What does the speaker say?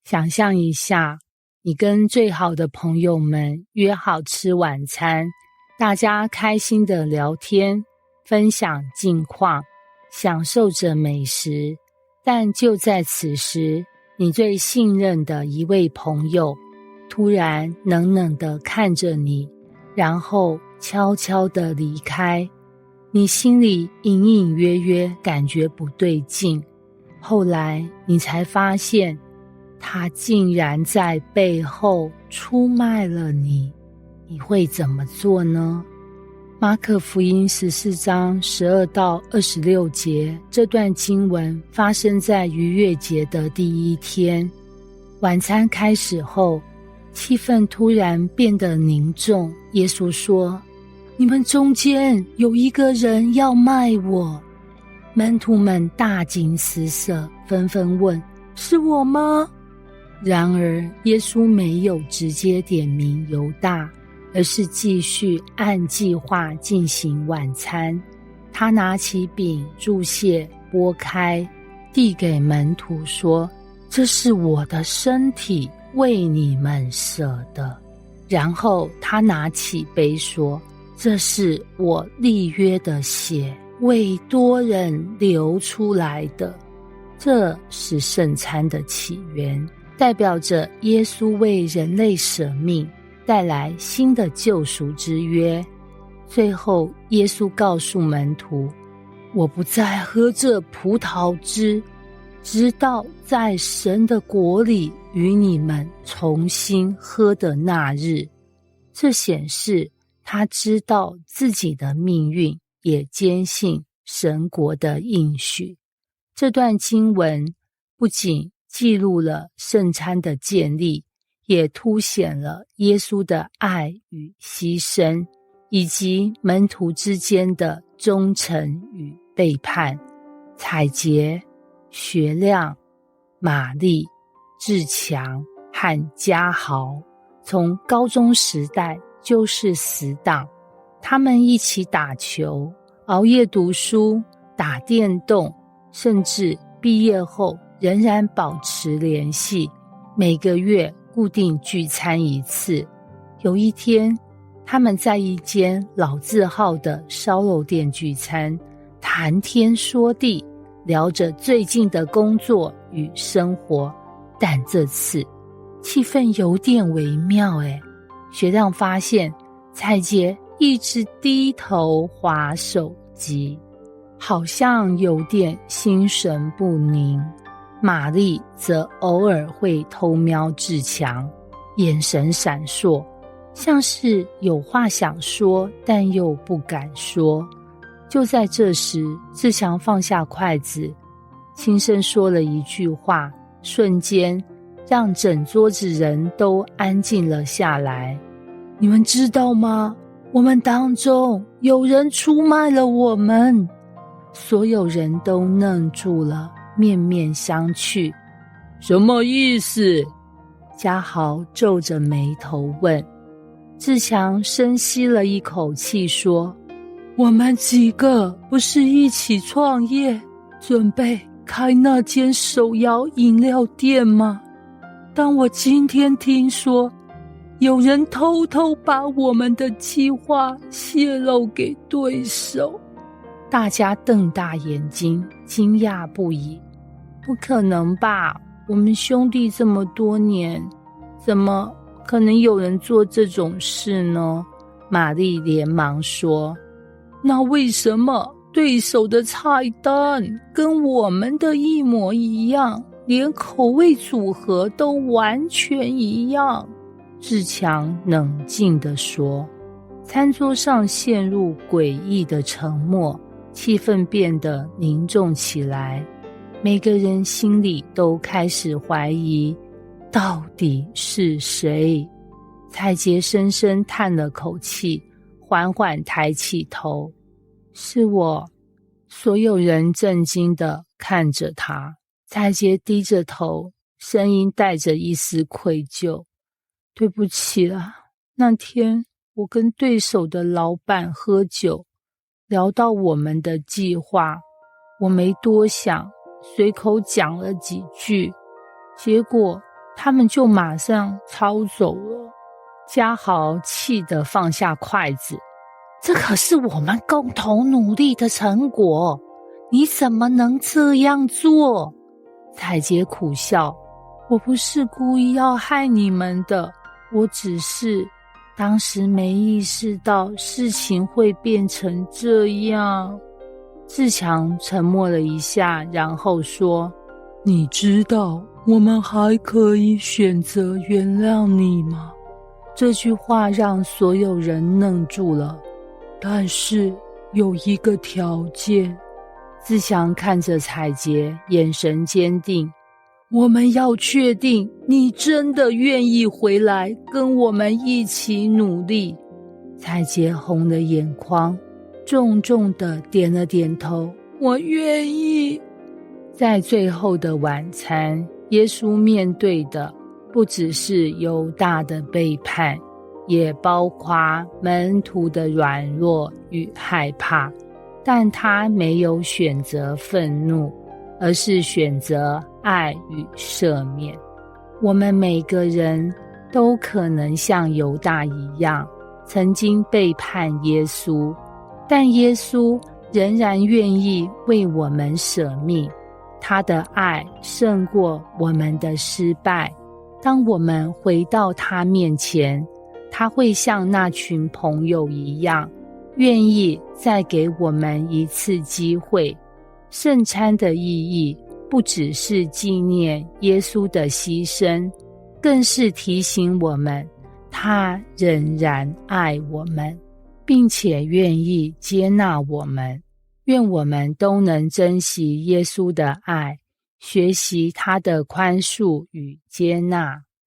想象一下，你跟最好的朋友们约好吃晚餐，大家开心的聊天，分享近况，享受着美食。但就在此时，你最信任的一位朋友突然冷冷地看着你，然后悄悄地离开。你心里隐隐约约感觉不对劲，后来你才发现，他竟然在背后出卖了你。你会怎么做呢？马可福音14章12到26节，这段经文发生在逾越节的第一天。晚餐开始后，气氛突然变得凝重。耶稣说，你们中间有一个人要卖我。门徒们大惊失色，纷纷问，是我吗？然而耶稣没有直接点名犹大，而是继续按计划进行晚餐。他拿起饼祝谢，拨开，递给门徒说，这是我的身体，为你们舍的。然后他拿起杯说，这是我立约的血，为多人流出来的。这是圣餐的起源，代表着耶稣为人类舍命，带来新的救赎之约。最后耶稣告诉门徒，我不再喝这葡萄汁，直到在神的国里与你们重新喝的那日。这显示他知道自己的命运，也坚信神国的应许。这段经文不仅记录了圣餐的建立，也凸显了耶稣的爱与牺牲，以及门徒之间的忠诚与背叛。采洁、学亮、玛丽、志强和家豪从高中时代就是死党，他们一起打球，熬夜读书，打电动，甚至毕业后仍然保持联系，每个月固定聚餐一次。有一天，他们在一间老字号的烧肉店聚餐，谈天说地，聊着最近的工作与生活。但这次气氛有点微妙学亮发现蔡杰一直低头滑手机，好像有点心神不宁。玛丽则偶尔会偷瞄志强，眼神闪烁，像是有话想说，但又不敢说。就在这时，志强放下筷子，轻声说了一句话，瞬间让整桌子人都安静了下来。你们知道吗？我们当中有人出卖了我们。所有人都愣住了，面面相觑。什么意思？家豪皱着眉头问。志强深吸了一口气说，我们几个不是一起创业，准备开那间手摇饮料店吗？但我今天听说，有人偷偷把我们的计划泄露给对手。大家瞪大眼睛，惊讶不已。不可能吧？我们兄弟这么多年，怎么可能有人做这种事呢？玛丽连忙说，那为什么对手的菜单跟我们的一模一样，连口味组合都完全一样？志强冷静地说。餐桌上陷入诡异的沉默，气氛变得凝重起来。每个人心里都开始怀疑，到底是谁？蔡杰深深叹了口气，缓缓抬起头。是我。所有人震惊地看着他。蔡杰低着头，声音带着一丝愧疚。对不起啦，那天我跟对手的老板喝酒，聊到我们的计划，我没多想，随口讲了几句，结果他们就马上抄走了。家豪气得放下筷子，这可是我们共同努力的成果，你怎么能这样做？彩杰苦笑，我不是故意要害你们的，我只是当时没意识到事情会变成这样。志强沉默了一下，然后说，你知道我们还可以选择原谅你吗？这句话让所有人愣住了，但是有一个条件。志强看着彩杰，眼神坚定，我们要确定你真的愿意回来跟我们一起努力。彩杰红了眼眶，重重地点了点头，我愿意。在最后的晚餐，耶稣面对的不只是犹大的背叛，也包括门徒的软弱与害怕，但他没有选择愤怒，而是选择爱与赦免。我们每个人都可能像犹大一样，曾经背叛耶稣，但耶稣仍然愿意为我们舍命，他的爱胜过我们的失败。当我们回到他面前，他会像那群朋友一样，愿意再给我们一次机会。圣餐的意义不只是纪念耶稣的牺牲，更是提醒我们，他仍然爱我们，并且愿意接纳我们。愿我们都能珍惜耶稣的爱，学习他的宽恕与接纳。